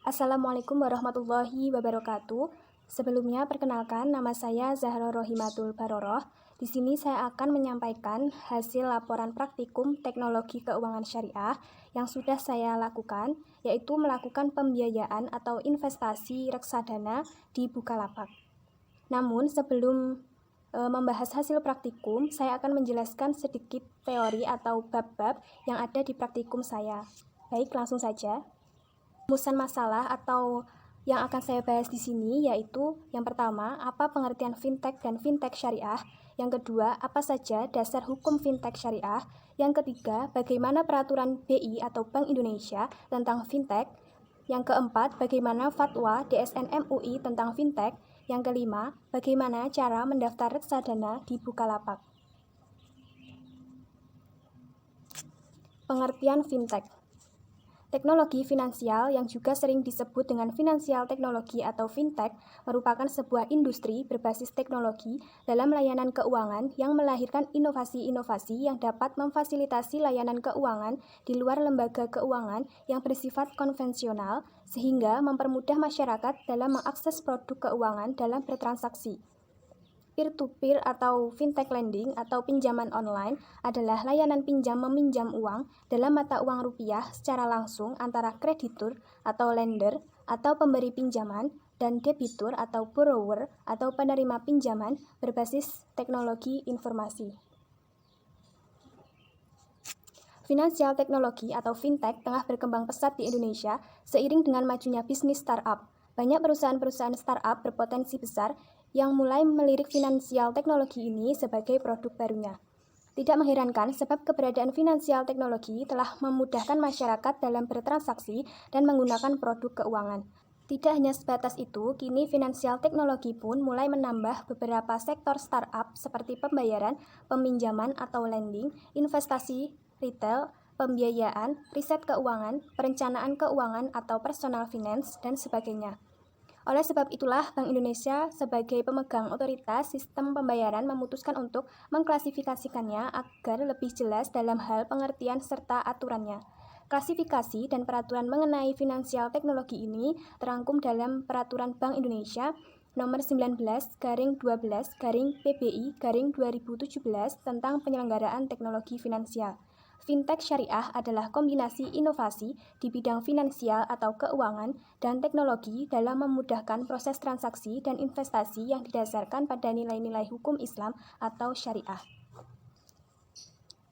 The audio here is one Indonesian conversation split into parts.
Assalamualaikum warahmatullahi wabarakatuh. Sebelumnya, perkenalkan nama saya Zahra Rohimatul Baroroh. Di sini saya akan menyampaikan hasil laporan praktikum teknologi keuangan syariah yang sudah saya lakukan, yaitu melakukan pembiayaan atau investasi reksadana di Bukalapak. Namun, sebelum membahas hasil praktikum, saya akan menjelaskan sedikit teori atau bab-bab yang ada di praktikum saya. Baik, langsung saja. Rumusan masalah atau yang akan saya bahas di sini yaitu yang pertama, apa pengertian fintech dan fintech syariah. Yang kedua, apa saja dasar hukum fintech syariah. Yang ketiga, bagaimana peraturan BI atau Bank Indonesia tentang fintech. Yang keempat, bagaimana fatwa DSN MUI tentang fintech. Yang kelima, bagaimana cara mendaftar reksadana di Bukalapak. Pengertian fintech. Teknologi finansial yang juga sering disebut dengan finansial teknologi atau fintech merupakan sebuah industri berbasis teknologi dalam layanan keuangan yang melahirkan inovasi-inovasi yang dapat memfasilitasi layanan keuangan di luar lembaga keuangan yang bersifat konvensional sehingga mempermudah masyarakat dalam mengakses produk keuangan dalam bertransaksi. Peer-to-peer atau fintech lending atau pinjaman online adalah layanan pinjam-meminjam uang dalam mata uang rupiah secara langsung antara kreditur atau lender atau pemberi pinjaman dan debitur atau borrower atau penerima pinjaman berbasis teknologi informasi. Finansial teknologi atau fintech tengah berkembang pesat di Indonesia seiring dengan majunya bisnis startup. Banyak perusahaan-perusahaan startup berpotensi besar yang mulai melirik finansial teknologi ini sebagai produk barunya. Tidak mengherankan sebab keberadaan finansial teknologi telah memudahkan masyarakat dalam bertransaksi dan menggunakan produk keuangan. Tidak hanya sebatas itu, kini finansial teknologi pun mulai menambah beberapa sektor startup seperti pembayaran, peminjaman atau lending, investasi, retail, pembiayaan, riset keuangan, perencanaan keuangan atau personal finance, dan sebagainya. Oleh sebab itulah, Bank Indonesia sebagai pemegang otoritas sistem pembayaran memutuskan untuk mengklasifikasikannya agar lebih jelas dalam hal pengertian serta aturannya. Klasifikasi dan peraturan mengenai finansial teknologi ini terangkum dalam Peraturan Bank Indonesia Nomor 19/12/PBI/2017 tentang penyelenggaraan teknologi finansial. Fintech syariah adalah kombinasi inovasi di bidang finansial atau keuangan dan teknologi dalam memudahkan proses transaksi dan investasi yang didasarkan pada nilai-nilai hukum Islam atau syariah.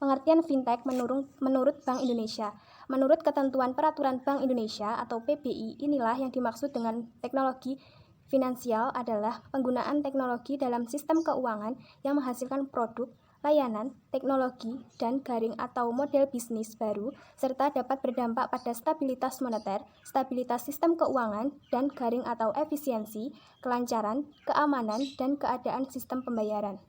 Pengertian fintech menurut Bank Indonesia. Menurut ketentuan Peraturan Bank Indonesia atau PBI, inilah yang dimaksud dengan teknologi finansial adalah penggunaan teknologi dalam sistem keuangan yang menghasilkan produk, layanan, teknologi, dan garing atau model bisnis baru, serta dapat berdampak pada stabilitas moneter, stabilitas sistem keuangan, dan garing atau efisiensi, kelancaran, keamanan, dan keadaan sistem pembayaran.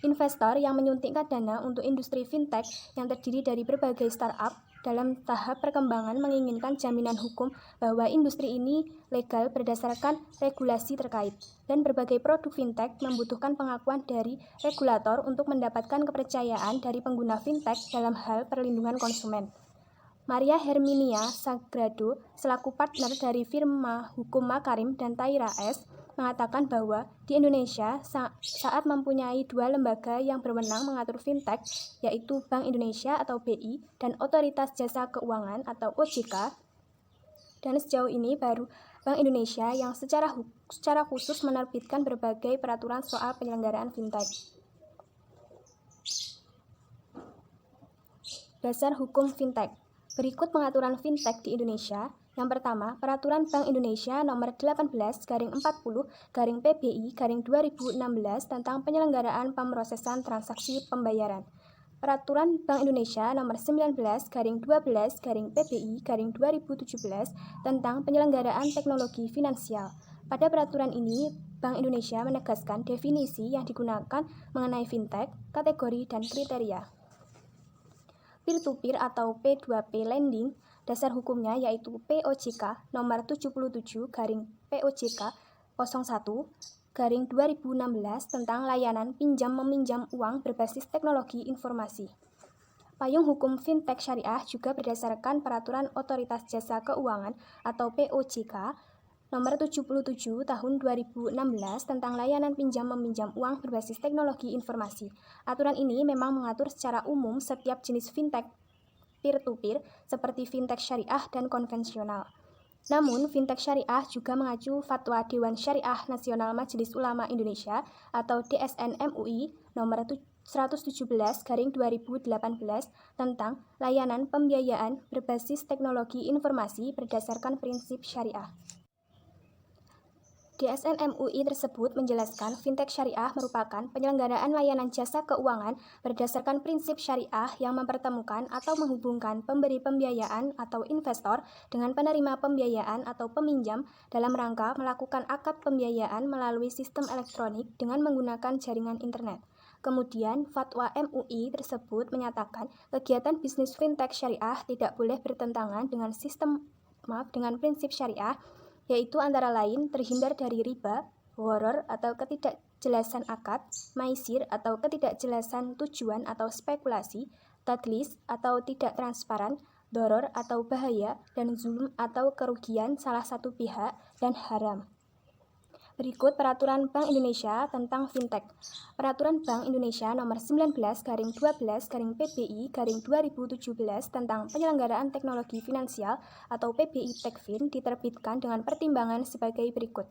Investor yang menyuntikkan dana untuk industri fintech yang terdiri dari berbagai startup dalam tahap perkembangan menginginkan jaminan hukum bahwa industri ini legal berdasarkan regulasi terkait, dan berbagai produk fintech membutuhkan pengakuan dari regulator untuk mendapatkan kepercayaan dari pengguna fintech dalam hal perlindungan konsumen. Maria Herminia Sagrado, selaku partner dari firma Hukum Makarim dan Taira S., mengatakan bahwa di Indonesia saat mempunyai dua lembaga yang berwenang mengatur fintech, yaitu Bank Indonesia atau BI dan Otoritas Jasa Keuangan atau OJK, dan sejauh ini baru Bank Indonesia yang secara khusus menerbitkan berbagai peraturan soal penyelenggaraan fintech. Dasar hukum fintech. Berikut pengaturan fintech di Indonesia. Yang pertama, Peraturan Bank Indonesia Nomor 18/40/PBI/2016 tentang penyelenggaraan pemrosesan transaksi pembayaran. Peraturan Bank Indonesia Nomor 19/12/PBI/2017 tentang penyelenggaraan teknologi finansial. Pada peraturan ini, Bank Indonesia menegaskan definisi yang digunakan mengenai fintech, kategori, dan kriteria. Peer-to-peer atau P2P lending, dasar hukumnya yaitu POJK nomor 77/POJK 01/2016 tentang layanan pinjam-meminjam uang berbasis teknologi informasi. Payung hukum fintech syariah juga berdasarkan Peraturan Otoritas Jasa Keuangan atau POJK Nomor 77 Tahun 2016 tentang layanan pinjam-meminjam uang berbasis teknologi informasi. Aturan ini memang mengatur secara umum setiap jenis fintech peer-to-peer seperti fintech syariah dan konvensional. Namun, fintech syariah juga mengacu Fatwa Dewan Syariah Nasional Majelis Ulama Indonesia atau DSN MUI nomor 117/2018 tentang layanan pembiayaan berbasis teknologi informasi berdasarkan prinsip syariah. DSN MUI tersebut menjelaskan fintech syariah merupakan penyelenggaraan layanan jasa keuangan berdasarkan prinsip syariah yang mempertemukan atau menghubungkan pemberi pembiayaan atau investor dengan penerima pembiayaan atau peminjam dalam rangka melakukan akad pembiayaan melalui sistem elektronik dengan menggunakan jaringan internet. Kemudian, Fatwa MUI tersebut menyatakan kegiatan bisnis fintech syariah tidak boleh bertentangan dengan prinsip syariah, yaitu antara lain terhindar dari riba, gharar atau ketidakjelasan akad, maisir atau ketidakjelasan tujuan atau spekulasi, tadlis atau tidak transparan, doror atau bahaya, dan zulm atau kerugian salah satu pihak, dan haram. Berikut Peraturan Bank Indonesia tentang Fintech. Peraturan Bank Indonesia Nomor 19/12/PBI/2017 tentang penyelenggaraan teknologi finansial atau PBI Tekfin diterbitkan dengan pertimbangan sebagai berikut.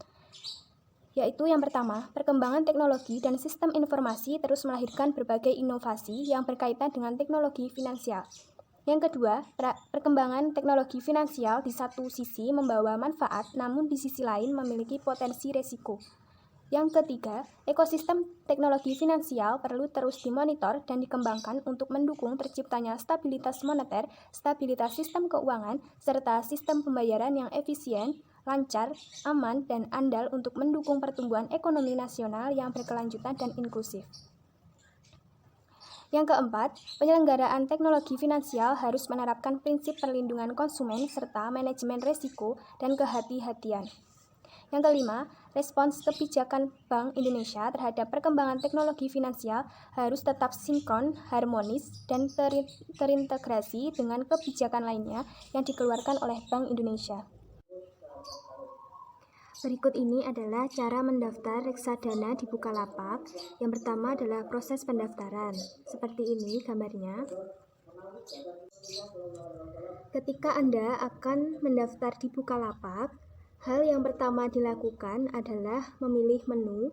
Yaitu yang pertama, perkembangan teknologi dan sistem informasi terus melahirkan berbagai inovasi yang berkaitan dengan teknologi finansial. Yang kedua, perkembangan teknologi finansial di satu sisi membawa manfaat, namun di sisi lain memiliki potensi resiko. Yang ketiga, ekosistem teknologi finansial perlu terus dimonitor dan dikembangkan untuk mendukung terciptanya stabilitas moneter, stabilitas sistem keuangan, serta sistem pembayaran yang efisien, lancar, aman, dan andal untuk mendukung pertumbuhan ekonomi nasional yang berkelanjutan dan inklusif. Yang keempat, penyelenggaraan teknologi finansial harus menerapkan prinsip perlindungan konsumen serta manajemen risiko dan kehati-hatian. Yang kelima, respons kebijakan Bank Indonesia terhadap perkembangan teknologi finansial harus tetap sinkron, harmonis, dan terintegrasi dengan kebijakan lainnya yang dikeluarkan oleh Bank Indonesia. Berikut ini adalah cara mendaftar reksadana di Bukalapak. Yang pertama adalah proses pendaftaran. Seperti ini gambarnya. Ketika Anda akan mendaftar di Bukalapak, hal yang pertama dilakukan adalah memilih menu.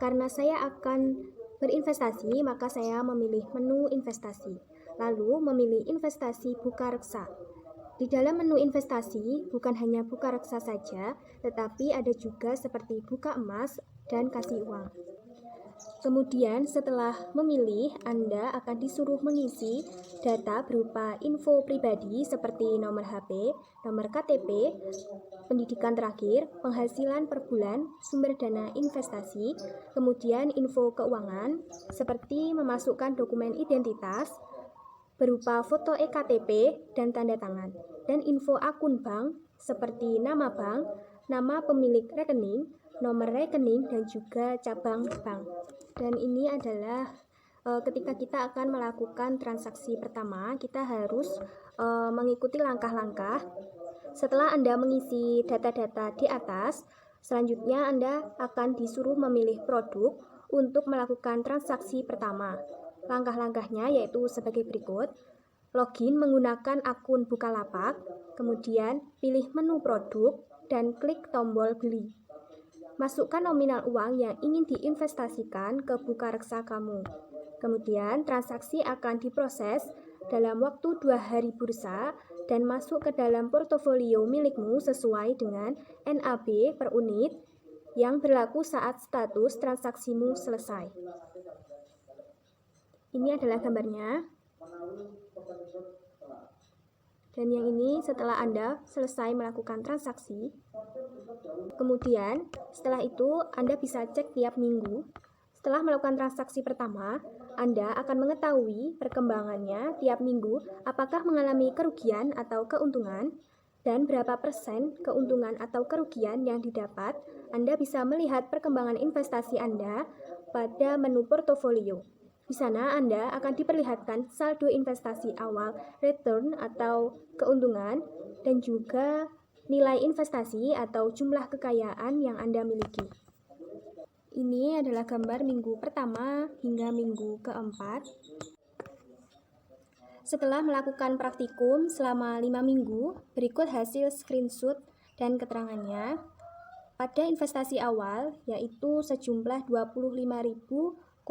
Karena saya akan berinvestasi, maka saya memilih menu investasi. Lalu memilih investasi Bukareksa. Di dalam menu investasi, bukan hanya Bukareksa saja, tetapi ada juga seperti Buka Emas dan Kasih Uang. Kemudian setelah memilih, Anda akan disuruh mengisi data berupa info pribadi seperti nomor HP, nomor KTP, pendidikan terakhir, penghasilan per bulan, sumber dana investasi, kemudian info keuangan seperti memasukkan dokumen identitas, berupa foto eKTP dan tanda tangan, dan info akun bank seperti nama bank, nama pemilik rekening, nomor rekening, dan juga cabang bank. Dan ini adalah ketika kita akan melakukan transaksi pertama, kita harus mengikuti langkah-langkah. Setelah Anda mengisi data-data di atas, selanjutnya Anda akan disuruh memilih produk untuk melakukan transaksi pertama. Langkah-langkahnya yaitu sebagai berikut. Login menggunakan akun Bukalapak, kemudian pilih menu produk dan klik tombol beli. Masukkan nominal uang yang ingin diinvestasikan ke Bukareksa kamu. Kemudian transaksi akan diproses dalam waktu 2 hari bursa dan masuk ke dalam portofolio milikmu sesuai dengan NAB per unit yang berlaku saat status transaksimu selesai. Ini adalah gambarnya. Dan yang ini setelah Anda selesai melakukan transaksi. Kemudian setelah itu Anda bisa cek tiap minggu. Setelah melakukan transaksi pertama, Anda akan mengetahui perkembangannya tiap minggu, apakah mengalami kerugian atau keuntungan, dan berapa persen keuntungan atau kerugian yang didapat. Anda bisa melihat perkembangan investasi Anda pada menu portofolio. Di sana Anda akan diperlihatkan saldo investasi awal, return atau keuntungan, dan juga nilai investasi atau jumlah kekayaan yang Anda miliki. Ini adalah gambar minggu pertama hingga minggu keempat. Setelah melakukan praktikum selama 5 minggu, berikut hasil screenshot dan keterangannya. Pada investasi awal, yaitu sejumlah Rp25.008.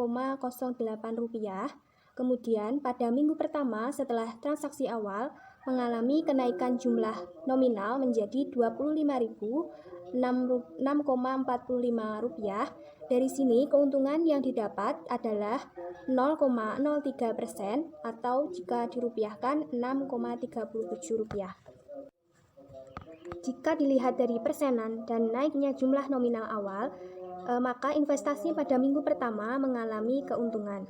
Kemudian pada minggu pertama setelah transaksi awal mengalami kenaikan jumlah nominal menjadi Rp25.006,45. Dari sini keuntungan yang didapat adalah 0,03% atau jika dirupiahkan Rp6,37. Jika dilihat dari persenan dan naiknya jumlah nominal awal, maka investasi pada minggu pertama mengalami keuntungan.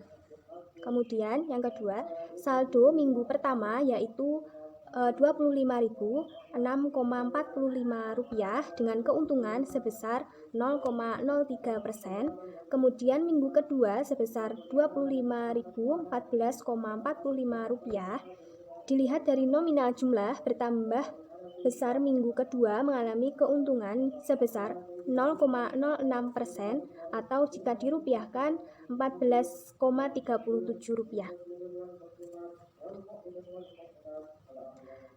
Kemudian yang kedua, saldo minggu pertama yaitu Rp25.006,45 dengan keuntungan sebesar 0,03%. Kemudian minggu kedua sebesar Rp25.014,45. Dilihat dari nominal jumlah bertambah besar, minggu kedua mengalami keuntungan sebesar 0,06% atau jika dirupiahkan Rp14,37.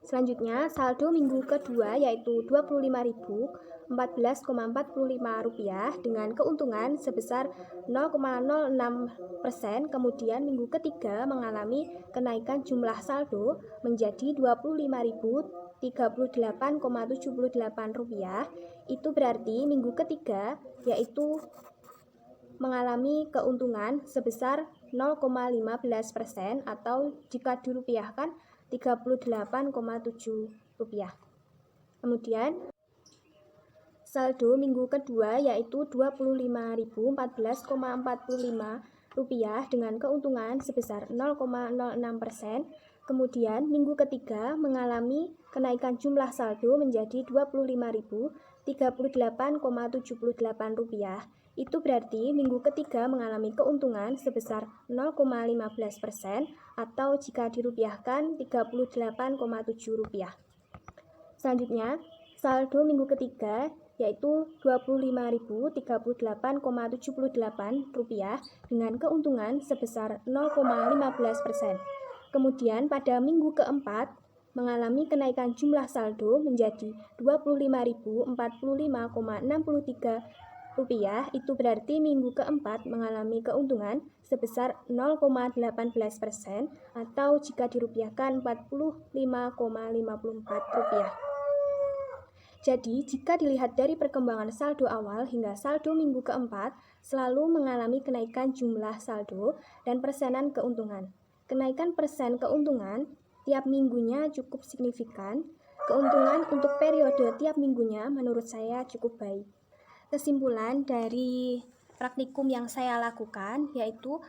Selanjutnya, saldo minggu kedua yaitu Rp25.014,45 dengan keuntungan sebesar 0,06%. Kemudian minggu ketiga mengalami kenaikan jumlah saldo menjadi Rp25.038,78. Itu berarti minggu ketiga yaitu mengalami keuntungan sebesar 0,15% atau jika dirupiahkan Rp38,7. Kemudian saldo minggu kedua yaitu Rp25.014,45 dengan keuntungan sebesar 0,06%. Kemudian minggu ketiga mengalami kenaikan jumlah saldo menjadi Rp25.038,78. Itu berarti minggu ketiga mengalami keuntungan sebesar 0,15% atau jika dirupiahkan Rp38,7. Selanjutnya, saldo minggu ketiga yaitu Rp25.038,78 dengan keuntungan sebesar 0,15%. Kemudian pada minggu keempat mengalami kenaikan jumlah saldo menjadi Rp25.045,63. Itu berarti minggu keempat mengalami keuntungan sebesar 0,18% atau jika dirupiahkan Rp45,54. Jadi, jika dilihat dari perkembangan saldo awal hingga saldo minggu keempat, selalu mengalami kenaikan jumlah saldo dan persenan keuntungan. Kenaikan persen keuntungan tiap minggunya cukup signifikan. Keuntungan untuk periode tiap minggunya menurut saya cukup baik. Kesimpulan dari praktikum yang saya lakukan yaitu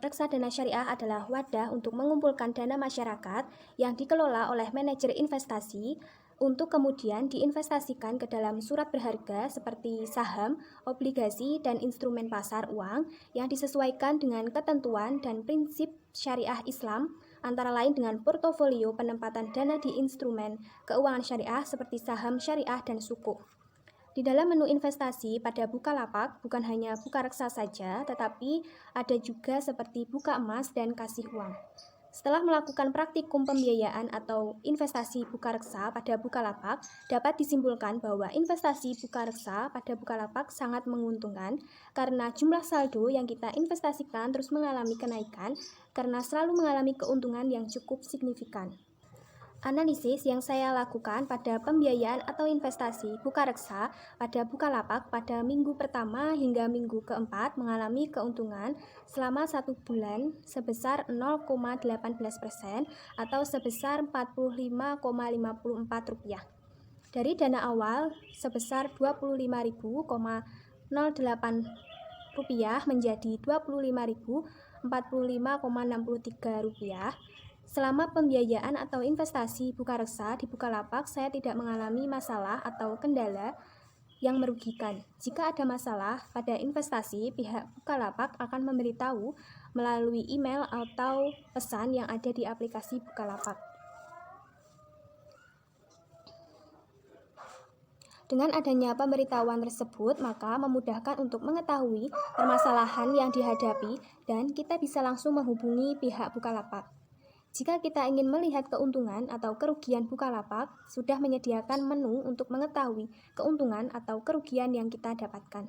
reksadana syariah adalah wadah untuk mengumpulkan dana masyarakat yang dikelola oleh manajer investasi untuk kemudian diinvestasikan ke dalam surat berharga seperti saham, obligasi, dan instrumen pasar uang yang disesuaikan dengan ketentuan dan prinsip syariah Islam, antara lain dengan portofolio penempatan dana di instrumen keuangan syariah seperti saham syariah dan sukuk. Di dalam menu investasi pada Bukalapak bukan hanya Bukareksa saja, tetapi ada juga seperti Buka Emas dan Kasih Uang. Setelah melakukan praktikum pembiayaan atau investasi Bukareksa pada Bukalapak, dapat disimpulkan bahwa investasi Bukareksa pada Bukalapak sangat menguntungkan karena jumlah saldo yang kita investasikan terus mengalami kenaikan karena selalu mengalami keuntungan yang cukup signifikan. Analisis yang saya lakukan pada pembiayaan atau investasi Bukareksa pada Bukalapak pada minggu pertama hingga minggu keempat mengalami keuntungan selama 1 bulan sebesar 0,18% atau sebesar Rp45,54. Dari dana awal sebesar Rp25.008 menjadi Rp25.045,63. Selama pembiayaan atau investasi Bukareksa di Bukalapak, saya tidak mengalami masalah atau kendala yang merugikan. Jika ada masalah pada investasi, pihak Bukalapak akan memberitahu melalui email atau pesan yang ada di aplikasi Bukalapak. Dengan adanya pemberitahuan tersebut, maka memudahkan untuk mengetahui permasalahan yang dihadapi dan kita bisa langsung menghubungi pihak Bukalapak. Jika kita ingin melihat keuntungan atau kerugian Bukalapak, sudah menyediakan menu untuk mengetahui keuntungan atau kerugian yang kita dapatkan,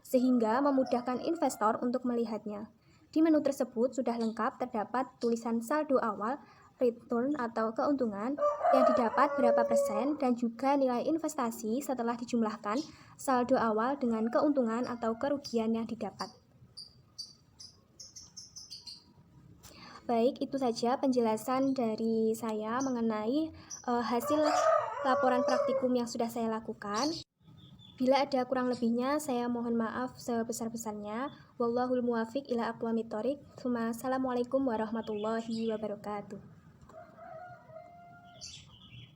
sehingga memudahkan investor untuk melihatnya. Di menu tersebut sudah lengkap terdapat tulisan saldo awal, return atau keuntungan yang didapat berapa persen, dan juga nilai investasi setelah dijumlahkan saldo awal dengan keuntungan atau kerugian yang didapat. Baik, itu saja penjelasan dari saya mengenai hasil laporan praktikum yang sudah saya lakukan. Bila ada kurang lebihnya, saya mohon maaf sebesar-besarnya. Wallahul muwafiq ila aqwamit thoriq. Assalamualaikum warahmatullahi wabarakatuh.